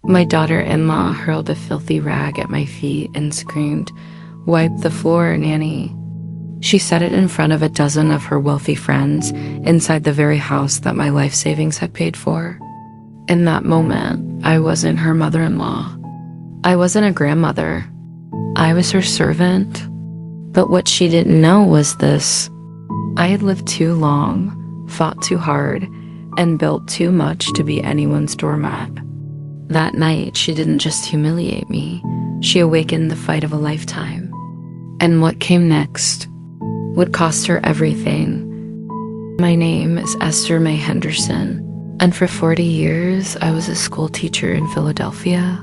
My daughter-in-law hurled a filthy rag at my feet and screamed, "Wipe the floor, nanny." She said it in front of a dozen of her wealthy friends inside the very house that my life savings had paid for. In that moment, I wasn't her mother-in-law. I wasn't a grandmother. I was her servant. But what she didn't know was this. I had lived too long, fought too hard, and built too much to be anyone's doormat. That night, she didn't just humiliate me. She awakened the fight of a lifetime. And what came next would cost her everything. My name is Esther Mae Henderson, and for 40 years, I was a school teacher in Philadelphia.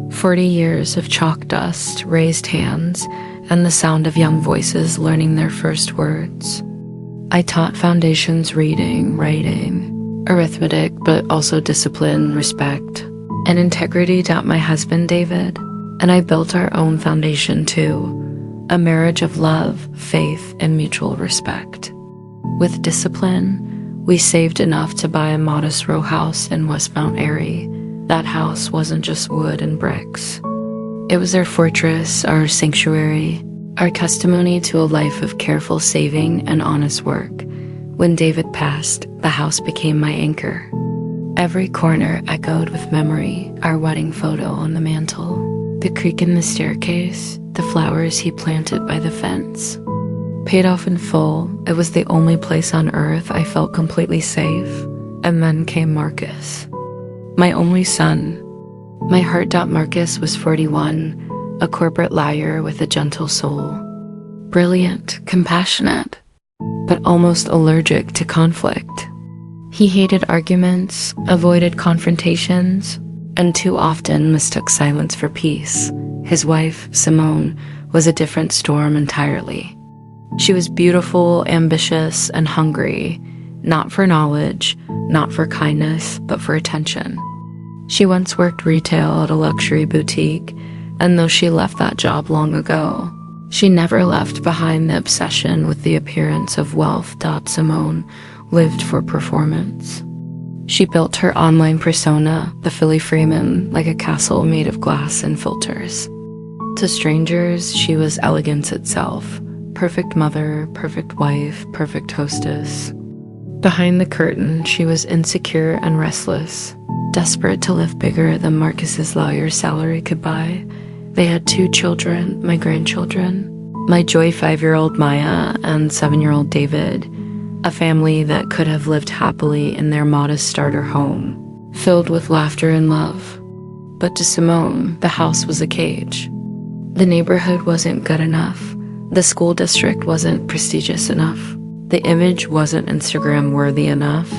40 years of chalk dust, raised hands, and the sound of young voices learning their first words. I taught foundations reading, writing, arithmetic, but also discipline, respect, and integrity taught my husband, David, and I built our own foundation too, a marriage of love, faith, and mutual respect. With discipline, we saved enough to buy a modest row house in West Mount Airy. That house wasn't just wood and bricks. It was our fortress, our sanctuary, our testimony to a life of careful saving and honest work. When David passed, the house became my anchor. Every corner echoed with memory, our wedding photo on the mantle, the creak in the staircase, the flowers he planted by the fence. Paid off in full, it was the only place on earth I felt completely safe. And then came Marcus, my only son. My heart. Marcus was 41, a corporate liar with a gentle soul. Brilliant, compassionate, but almost allergic to conflict. He hated arguments, avoided confrontations, and too often mistook silence for peace. His wife, Simone, was a different storm entirely. She was beautiful, ambitious, and hungry, not for knowledge, not for kindness, but for attention. She once worked retail at a luxury boutique, and though she left that job long ago, she never left behind the obsession with the appearance of wealth. Simone lived for performance. She built her online persona, the Philly Freeman, like a castle made of glass and filters. To strangers, she was elegance itself. Perfect mother, perfect wife, perfect hostess. Behind the curtain, she was insecure and restless, desperate to live bigger than Marcus's lawyer's salary could buy. They had 2 children, my grandchildren, my joy 5-year-old Maya and 7-year-old David, a family that could have lived happily in their modest starter home, filled with laughter and love. But to Simone, the house was a cage. The neighborhood wasn't good enough. The school district wasn't prestigious enough. The image wasn't Instagram-worthy enough,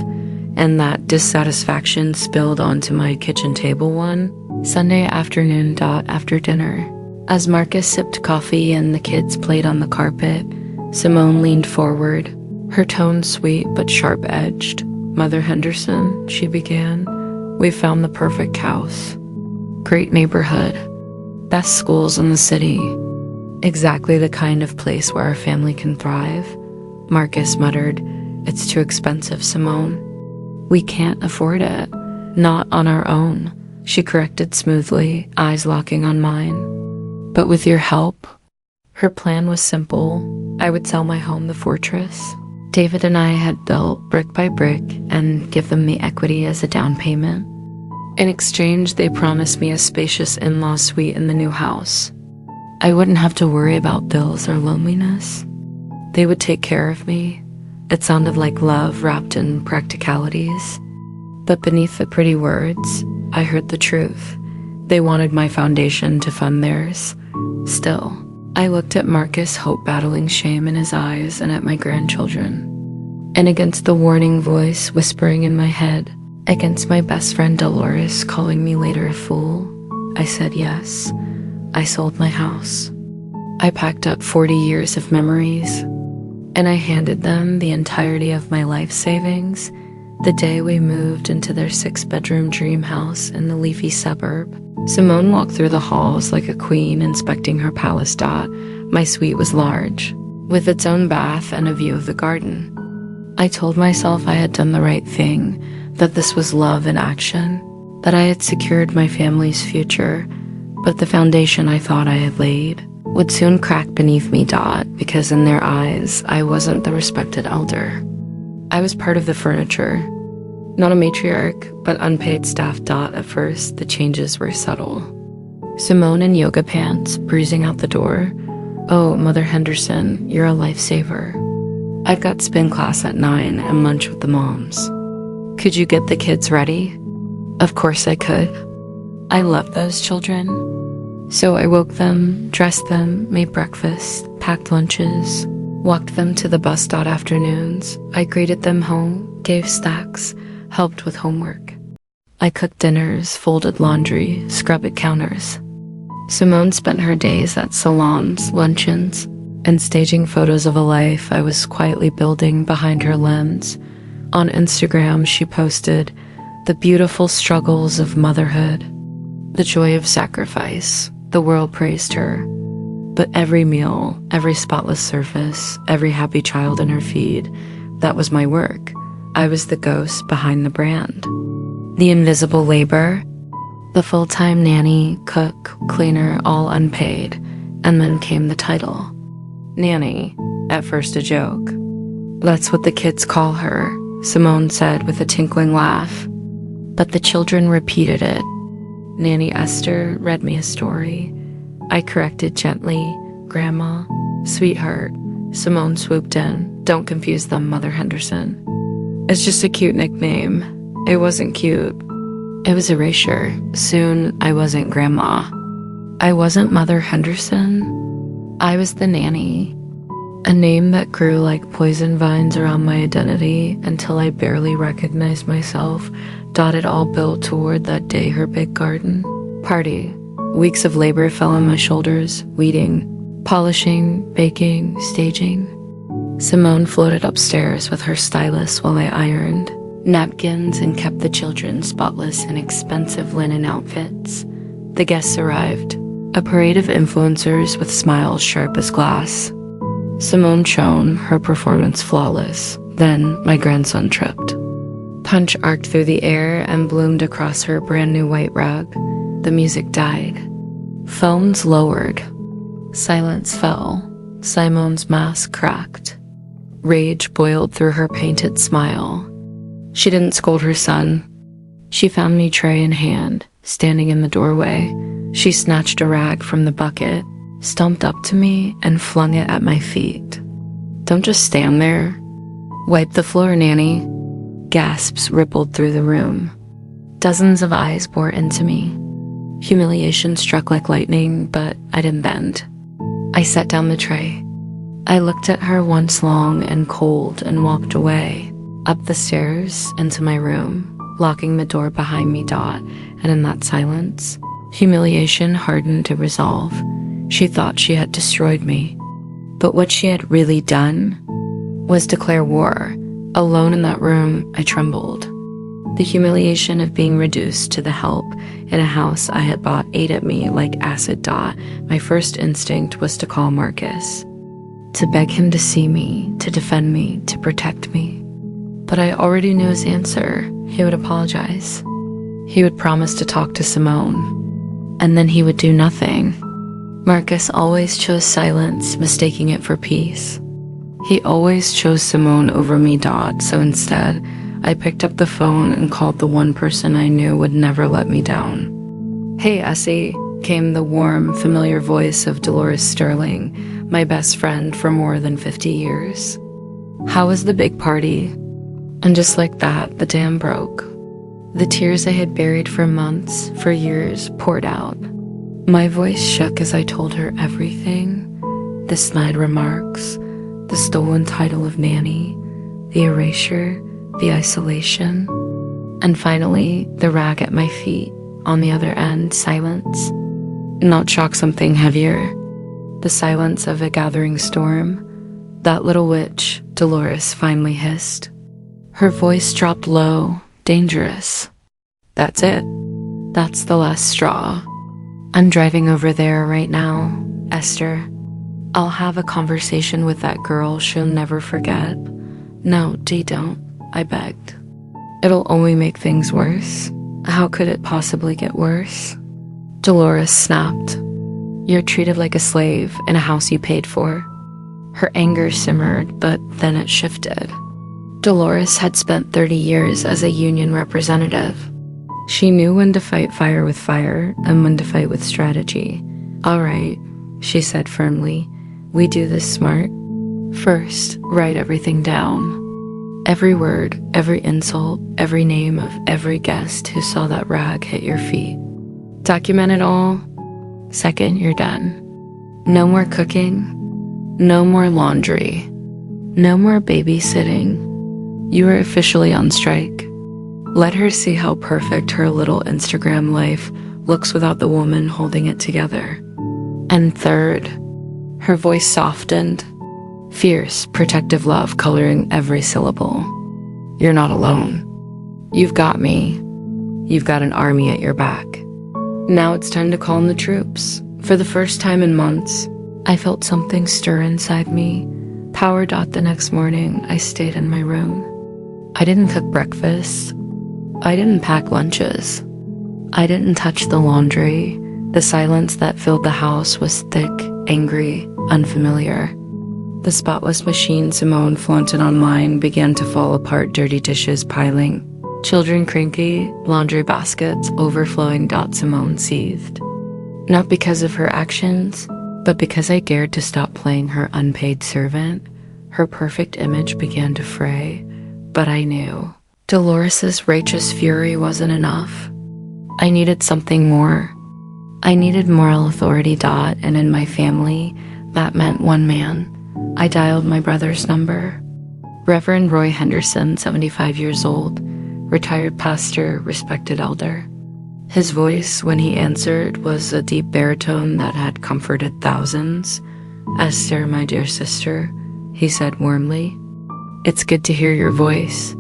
and that dissatisfaction spilled onto my kitchen table one Sunday afternoon. After dinner, as Marcus sipped coffee and the kids played on the carpet, Simone leaned forward, her tone sweet but sharp-edged. "Mother Henderson," she began, "we found the perfect house. Great neighborhood. Best schools in the city. Exactly the kind of place where our family can thrive." Marcus muttered, "It's too expensive, Simone. We can't afford it. Not on our own," she corrected smoothly, eyes locking on mine. "But with your help." Her plan was simple. I would sell my home, the fortress David and I had built brick by brick, and give them the equity as a down payment. In exchange, they promised me a spacious in-law suite in the new house. I wouldn't have to worry about bills or loneliness. They would take care of me. It sounded like love wrapped in practicalities. But beneath the pretty words, I heard the truth. They wanted my foundation to fund theirs. Still, I looked at Marcus, hope battling shame in his eyes, and at my grandchildren. And against the warning voice whispering in my head, against my best friend Dolores calling me later a fool, I said yes. I sold my house. I packed up 40 years of memories, and I handed them the entirety of my life savings the day we moved into their 6-bedroom dream house in the leafy suburb. Simone walked through the halls like a queen inspecting her palace. My suite was large, with its own bath and a view of the garden. I told myself I had done the right thing, that this was love in action. that I had secured my family's future, but the foundation I thought I had laid would soon crack beneath me, because in their eyes, I wasn't the respected elder. I was part of the furniture, not a matriarch, but unpaid staff. At first, the changes were subtle. Simone in yoga pants, bruising out the door. "Oh, Mother Henderson, you're a lifesaver." I've got spin class at 9 and lunch with the moms. "Could you get the kids ready?" Of course I could. I love those children. So I woke them, dressed them, made breakfast, packed lunches, walked them to the bus. Afternoons, I greeted them home, gave snacks, helped with homework. I cooked dinners, folded laundry, scrubbed counters. Simone spent her days at salons, luncheons, and staging photos of a life I was quietly building behind her lens. On Instagram, she posted the beautiful struggles of motherhood, the joy of sacrifice. The world praised her. But every meal, every spotless surface, every happy child in her feed, that was my work. I was the ghost behind the brand. The invisible labor, the full-time nanny, cook, cleaner, all unpaid. And then came the title. Nanny, at first a joke. "That's what the kids call her," Simone said with a tinkling laugh. But the children repeated it. Nanny Esther read me a story. I corrected gently, "Grandma, sweetheart." Simone swooped in. "Don't confuse them, Mother Henderson. It's just a cute nickname." It wasn't cute. It was erasure. Soon, I wasn't Grandma. I wasn't Mother Henderson. I was the nanny. A name that grew like poison vines around my identity until I barely recognized myself. It all built toward that day, her big garden party. Weeks of labor fell on my shoulders, weeding, polishing, baking, staging. Simone floated upstairs with her stylist while I ironed napkins and kept the children spotless in expensive linen outfits. The guests arrived, a parade of influencers with smiles sharp as glass. Simone shone, her performance flawless. Then my grandson tripped. Punch arced through the air and bloomed across her brand new white rug. The music died. Phones lowered. Silence fell. Simone's mask cracked. Rage boiled through her painted smile. She didn't scold her son. She found me tray in hand, standing in the doorway. She snatched a rag from the bucket, stomped up to me, and flung it at my feet. "Don't just stand there. Wipe the floor, Nanny." Gasps rippled through the room. Dozens of eyes bore into me. Humiliation struck like lightning, but I didn't bend. I set down the tray. I looked at her once long and cold and walked away, up the stairs into my room, locking the door behind me. And in that silence, humiliation hardened to resolve. She thought she had destroyed me. But what she had really done was declare war. Alone in that room, I trembled. The humiliation of being reduced to the help in a house I had bought ate at me like acid. My first instinct was to call Marcus, to beg him to see me, to defend me, to protect me. But I already knew his answer. He would apologize. He would promise to talk to Simone. And then he would do nothing. Marcus always chose silence, mistaking it for peace. He always chose Simone over me. So instead, I picked up the phone and called the one person I knew would never let me down. "Hey, Essie," came the warm, familiar voice of Dolores Sterling, my best friend for more than 50 years. "How was the big party?" And just like that, the dam broke. The tears I had buried for months, for years, poured out. My voice shook as I told her everything. The snide remarks, the stolen title of nanny, the erasure, the isolation, and finally, the rag at my feet. On the other end, silence. Not shock, something heavier. The silence of a gathering storm. "That little witch," Dolores finally hissed. Her voice dropped low, dangerous. "That's it. That's the last straw. I'm driving over there right now, Esther. I'll have a conversation with that girl she'll never forget." "No, don't," I begged. "It'll only make things worse." How could it possibly get worse? Dolores snapped. You're treated like a slave in a house you paid for. Her anger simmered, but then it shifted. Dolores had spent 30 years as a union representative. She knew when to fight fire with fire and when to fight with strategy. All right, she said firmly. We do this smart. First, write everything down. Every word, every insult, every name of every guest who saw that rag hit your feet. Document it all. Second, you're done. No more cooking. No more laundry. No more babysitting. You are officially on strike. Let her see how perfect her little Instagram life looks without the woman holding it together. And third, her voice softened, fierce, protective love coloring every syllable. You're not alone. You've got me. You've got an army at your back. Now it's time to call in the troops. For the first time in months, I felt something stir inside me. Power dot the next morning, I stayed in my room. I didn't cook breakfast. I didn't pack lunches. I didn't touch the laundry. The silence that filled the house was thick, angry, unfamiliar. The spotless machine Simone flaunted online began to fall apart, dirty dishes piling. Children cranky, laundry baskets overflowing. Simone seethed. Not because of her actions, but because I dared to stop playing her unpaid servant. Her perfect image began to fray, but I knew. Dolores's righteous fury wasn't enough. I needed something more. I needed moral authority. And in my family, that meant one man. I dialed my brother's number. Reverend Roy Henderson, 75 years old, retired pastor, respected elder. His voice, when he answered, was a deep baritone that had comforted thousands. Esther, my dear sister, he said warmly. It's good to hear your voice.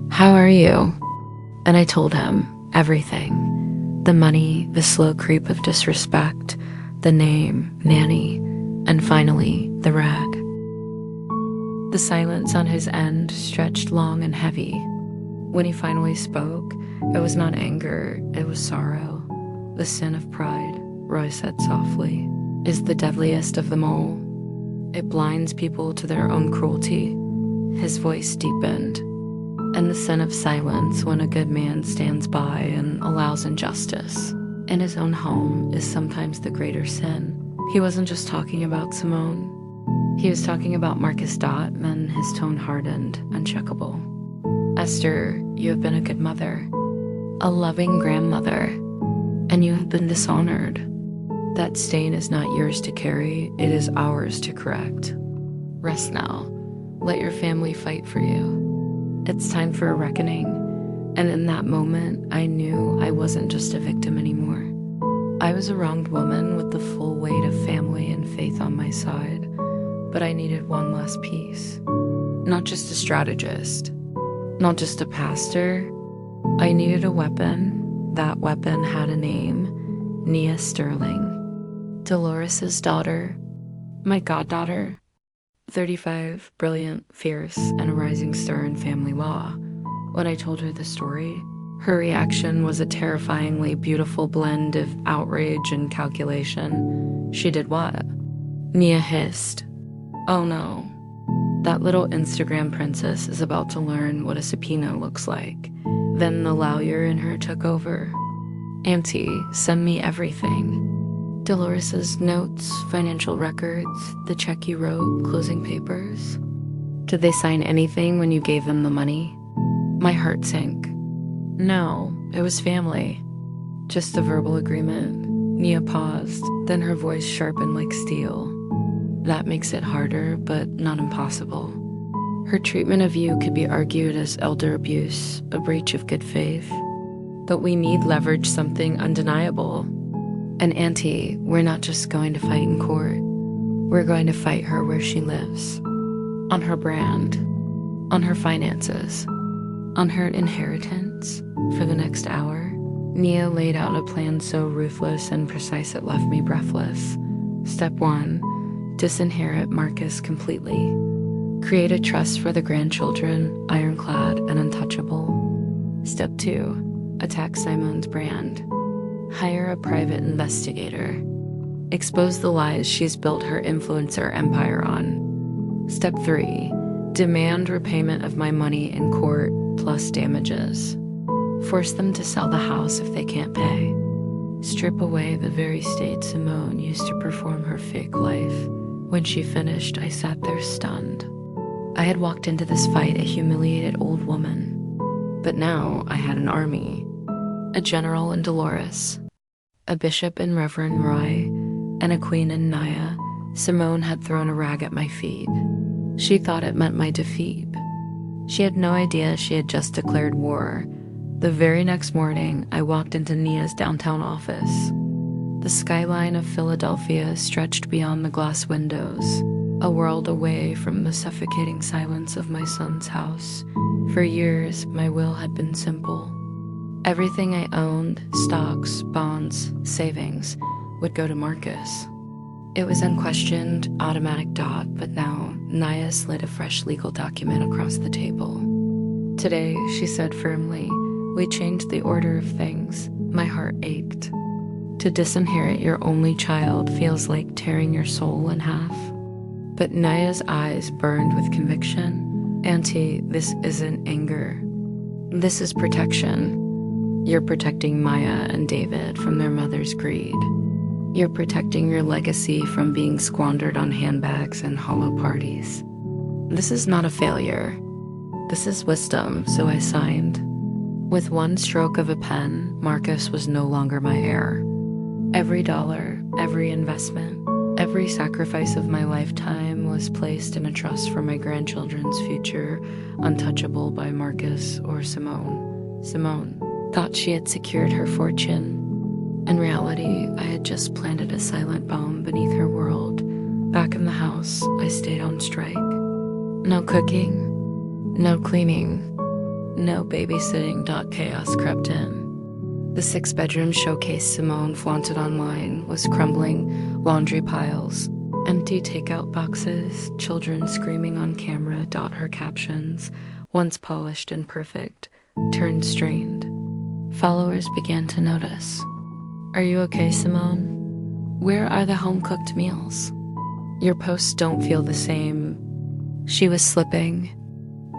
How are you? And I told him everything. The money, the slow creep of disrespect, the name, nanny, and finally, the rag. The silence on his end stretched long and heavy. When he finally spoke, it was not anger, it was sorrow. The sin of pride, Roy said softly, is the deadliest of them all. It blinds people to their own cruelty. His voice deepened. And the sin of silence when a good man stands by and allows injustice in his own home is sometimes the greater sin. He wasn't just talking about Simone. He was talking about Marcus Dot, and his tone hardened, uncheckable. Esther, you have been a good mother, a loving grandmother, and you have been dishonored. That stain is not yours to carry, it is ours to correct. Rest now. Let your family fight for you. It's time for a reckoning. And in that moment, I knew I wasn't just a victim anymore. I was a wronged woman with the full weight of family and faith on my side, but I needed one last piece. Not just a strategist, not just a pastor. I needed a weapon. That weapon had a name, Nia Sterling, Dolores's daughter, my goddaughter, 35, brilliant, fierce, and a rising star in family law. When I told her the story, her reaction was a terrifyingly beautiful blend of outrage and calculation. She did what? Nia hissed. Oh no. That little Instagram princess is about to learn what a subpoena looks like. Then the lawyer in her took over. Auntie, send me everything. Dolores's notes, financial records, the check you wrote, closing papers. Did they sign anything when you gave them the money? My heart sank. No, it was family. Just a verbal agreement. Nia paused, then her voice sharpened like steel. That makes it harder, but not impossible. Her treatment of you could be argued as elder abuse, a breach of good faith. But we need leverage something undeniable. And Auntie, we're not just going to fight in court. We're going to fight her where she lives. On her brand. On her finances. On her inheritance. For the next hour, Nia laid out a plan so ruthless and precise it left me breathless. Step 1. Disinherit Marcus completely. Create a trust for the grandchildren, ironclad and untouchable. Step 2. Attack Simon's brand. Hire a private investigator. Expose the lies she's built her influencer empire on. Step 3. Demand repayment of my money in court plus damages. Force them to sell the house if they can't pay. Strip away the very state Simone used to perform her fake life. When she finished, I sat there stunned. I had walked into this fight a humiliated old woman. But now I had an army. A general in Dolores, a bishop in Reverend Roy, and a queen in Naya. Simone had thrown a rag at my feet. She thought it meant my defeat. She had no idea she had just declared war. The very next morning, I walked into Nia's downtown office. The skyline of Philadelphia stretched beyond the glass windows, a world away from the suffocating silence of my son's house. For years, my will had been simple. Everything I owned, stocks, bonds, savings, would go to Marcus. It was unquestioned, automatic dot, but now Naya slid a fresh legal document across the table. Today, she said firmly, we changed the order of things. My heart ached. To disinherit your only child feels like tearing your soul in half. But Naya's eyes burned with conviction. Auntie, this isn't anger. This is protection. You're protecting Maya and David from their mother's greed. You're protecting your legacy from being squandered on handbags and hollow parties. This is not a failure. This is wisdom, so I signed. With one stroke of a pen, Marcus was no longer my heir. Every dollar, every investment, every sacrifice of my lifetime was placed in a trust for my grandchildren's future, untouchable by Marcus or Simone. Simone thought she had secured her fortune. In reality, I had just planted a silent bomb beneath her world. Back in the house, I stayed on strike. No cooking, no cleaning, no babysitting. Chaos crept in. The 6-bedroom showcase Simone flaunted online was crumbling, laundry piles, empty takeout boxes, children screaming on camera. Her captions, once polished and perfect, turned strained. Followers began to notice. Are you okay, Simone? Where are the home-cooked meals? Your posts don't feel the same. She was slipping,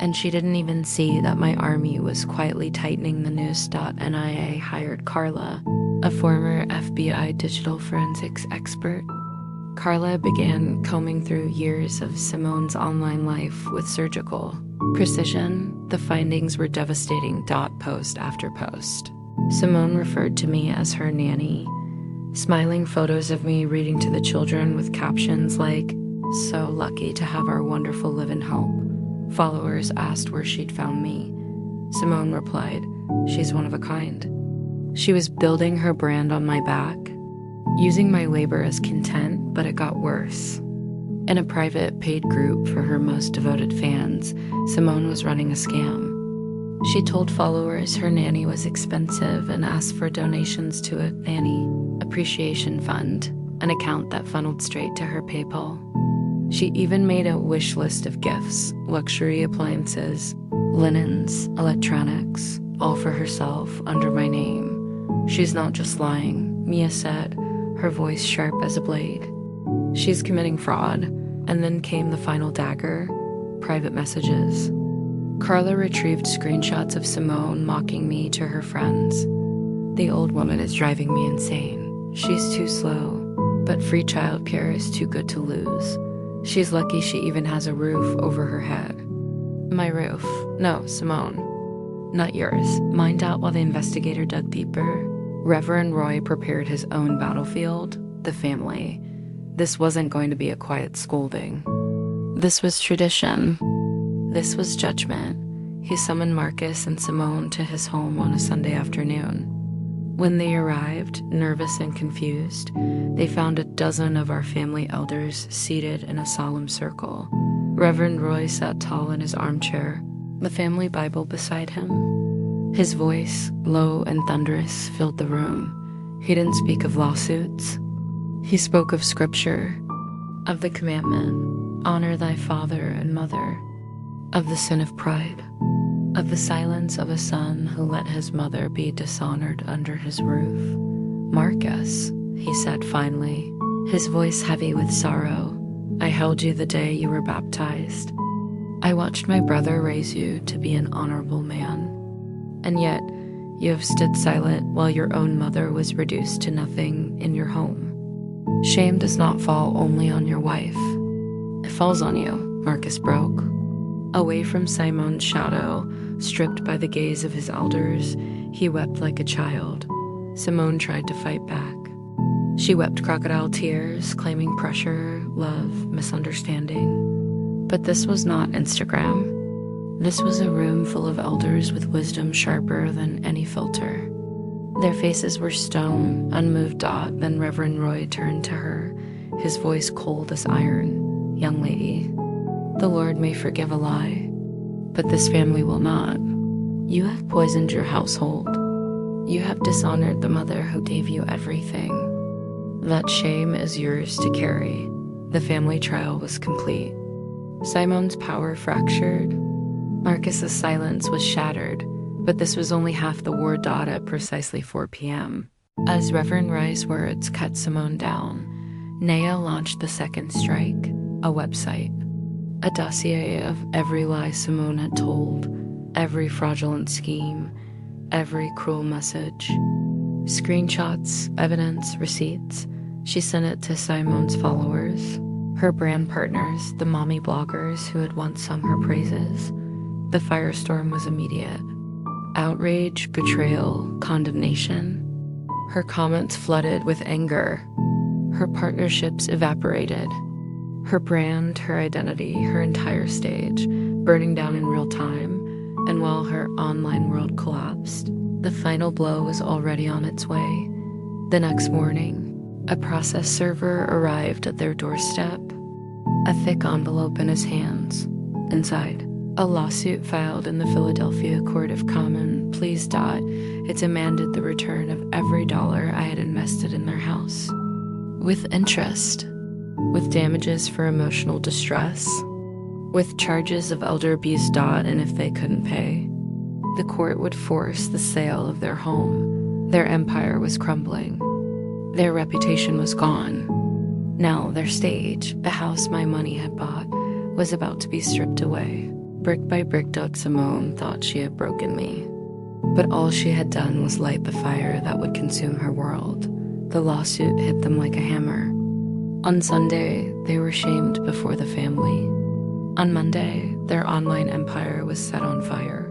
and she didn't even see that my army was quietly tightening the noose. NIA hired Carla, a former FBI digital forensics expert. Carla began combing through years of Simone's online life with surgical precision. The findings were devastating. Post after post. Simone referred to me as her nanny, smiling photos of me reading to the children with captions like, "So lucky to have our wonderful live-in help." Followers asked where she'd found me. Simone replied, "She's one of a kind." She was building her brand on my back, using my labor as content, but it got worse. In a private paid group for her most devoted fans, Simone was running a scam. She told followers her nanny was expensive and asked for donations to a nanny appreciation fund, an account that funneled straight to her PayPal. She even made a wish list of gifts, luxury appliances, linens, electronics, all for herself under my name. She's not just lying, Mia said, her voice sharp as a blade. She's committing fraud. And then came the final dagger, private messages. Carla retrieved screenshots of Simone mocking me to her friends. "The old woman is driving me insane. She's too slow, but free childcare is too good to lose. She's lucky she even has a roof over her head." My roof. No, Simone. Not yours. Mined out while the investigator dug deeper. Reverend Roy prepared his own battlefield, the family. This wasn't going to be a quiet scolding. This was tradition. This was judgment. He summoned Marcus and Simone to his home on a Sunday afternoon. When they arrived, nervous and confused, they found a dozen of our family elders seated in a solemn circle. Reverend Roy sat tall in his armchair, the family Bible beside him. His voice, low and thunderous, filled the room. He didn't speak of lawsuits. He spoke of scripture, of the commandment, honor thy father and mother, of the sin of pride. of the silence of a son who let his mother be dishonored under his roof. "Marcus," he said finally, his voice heavy with sorrow, "I held you the day you were baptized. I watched my brother raise you to be an honorable man. And yet, you have stood silent while your own mother was reduced to nothing in your home. Shame does not fall only on your wife. It falls on you," Marcus broke. Away from Simon's shadow, stripped by the gaze of his elders, he wept like a child. Simone tried to fight back. She wept crocodile tears, claiming pressure, love, misunderstanding. But this was not Instagram. This was a room full of elders with wisdom sharper than any filter. Their faces were stone, unmoved. Then Reverend Roy turned to her, his voice cold as iron. "Young lady, the Lord may forgive a lie, but this family will not. You have poisoned your household. You have dishonored the mother who gave you everything. That shame is yours to carry." The family trial was complete. Simon's power fractured. Marcus's silence was shattered, but this was only half the war. At precisely 4 p.m. As Reverend Roy's words cut Simone down, Naya launched the second strike, a website. A dossier of every lie Simone had told, every fraudulent scheme, every cruel message. Screenshots, evidence, receipts. She sent it to Simone's followers, her brand partners, the mommy bloggers who had once sung her praises. The firestorm was immediate. Outrage, betrayal, condemnation. Her comments flooded with anger. Her partnerships evaporated. Her brand, her identity, her entire stage, burning down in real time. And while her online world collapsed, the final blow was already on its way. The next morning, a process server arrived at their doorstep, a thick envelope in his hands. Inside, a lawsuit filed in the Philadelphia Court of Common Pleas. It demanded the return of every dollar I had invested in their house. With interest, with damages for emotional distress, with charges of elder abuse. And if they couldn't pay, the court would force the sale of their home. Their empire was crumbling. Their reputation was gone. Now their stage, the house my money had bought, was about to be stripped away. Brick by brick. Simone thought she had broken me. But all she had done was light the fire that would consume her world. The lawsuit hit them like a hammer. On Sunday, they were shamed before the family. On Monday, their online empire was set on fire.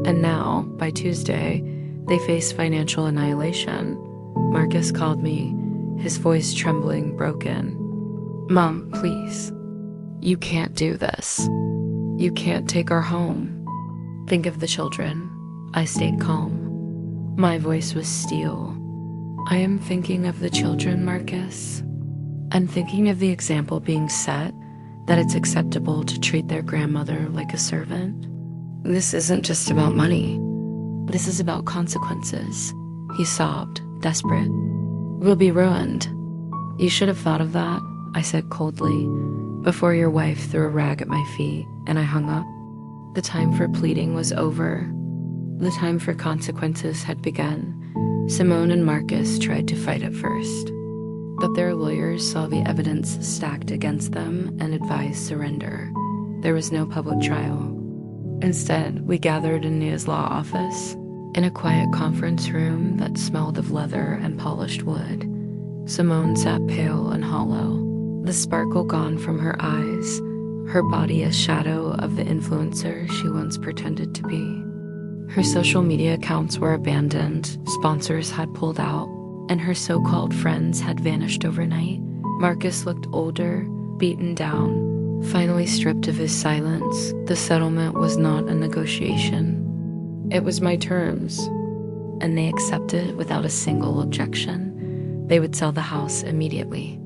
And now, by Tuesday, they faced financial annihilation. Marcus called me, his voice trembling, broken. "Mom, please. You can't do this. You can't take our home. Think of the children." I stayed calm. My voice was steel. "I am thinking of the children, Marcus. I'm thinking of the example being set, that it's acceptable to treat their grandmother like a servant. This isn't just about money. This is about consequences." He sobbed, desperate. "We'll be ruined." "You should have thought of that," I said coldly, before your wife threw a rag at my feet, and I hung up. The time for pleading was over. The time for consequences had begun. Simone and Marcus tried to fight at first, but their lawyers saw the evidence stacked against them and advised surrender. There was no public trial. Instead, we gathered in Nia's law office, in a quiet conference room that smelled of leather and polished wood. Simone sat pale and hollow, the sparkle gone from her eyes, her body a shadow of the influencer she once pretended to be. Her social media accounts were abandoned, sponsors had pulled out, and her so-called friends had vanished overnight. Marcus looked older, beaten down, finally stripped of his silence. The settlement was not a negotiation. It was my terms, and they accepted without a single objection. They would sell the house immediately.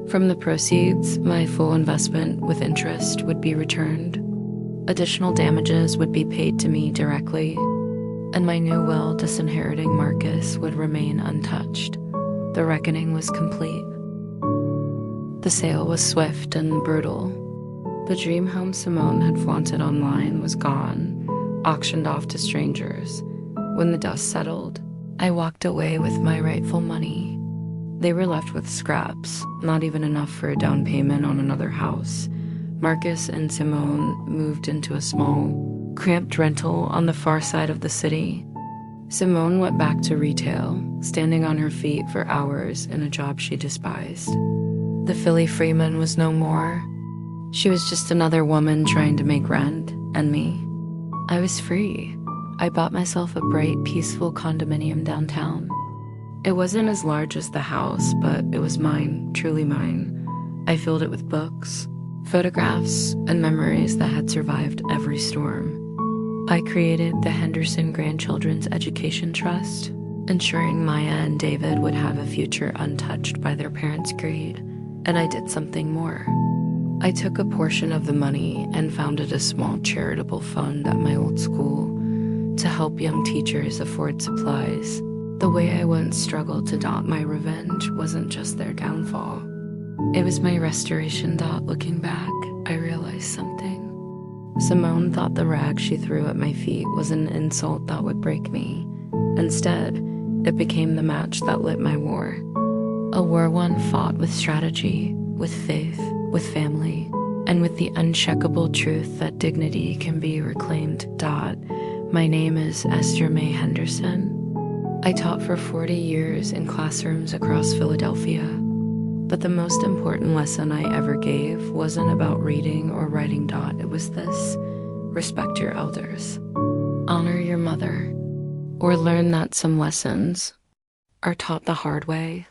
From the proceeds, my full investment with interest would be returned. Additional damages would be paid to me directly, and my new will disinheriting Marcus would remain untouched. The reckoning was complete. The sale was swift and brutal. The dream home Simone had flaunted online was gone. auctioned off to strangers. When the dust settled, I walked away with my rightful money. They were left with scraps, not even enough for a down payment on another house. Marcus and Simone moved into a small, cramped rental on the far side of the city. Simone went back to retail, standing on her feet for hours in a job she despised. The Philly Freeman was no more. She was just another woman trying to make rent, and me. I was free. I bought myself a bright, peaceful condominium downtown. It wasn't as large as the house, but it was mine, truly mine. I filled it with books, photographs, and memories that had survived every storm. I created the Henderson Grandchildren's Education Trust, ensuring Maya and David would have a future untouched by their parents' greed. And I did something more. I took a portion of the money and founded a small charitable fund at my old school to help young teachers afford supplies. The way I once struggled to daunt my revenge wasn't just their downfall. It was my restoration. Looking back, I realized something. Simone thought the rag she threw at my feet was an insult that would break me. Instead, it became the match that lit my war. A war one fought with strategy, with faith, with family, and with the uncheckable truth that dignity can be reclaimed. My name is Esther Mae Henderson. I taught for 40 years in classrooms across Philadelphia. But the most important lesson I ever gave wasn't about reading or writing. It was this: respect your elders, honor your mother, or learn that some lessons are taught the hard way.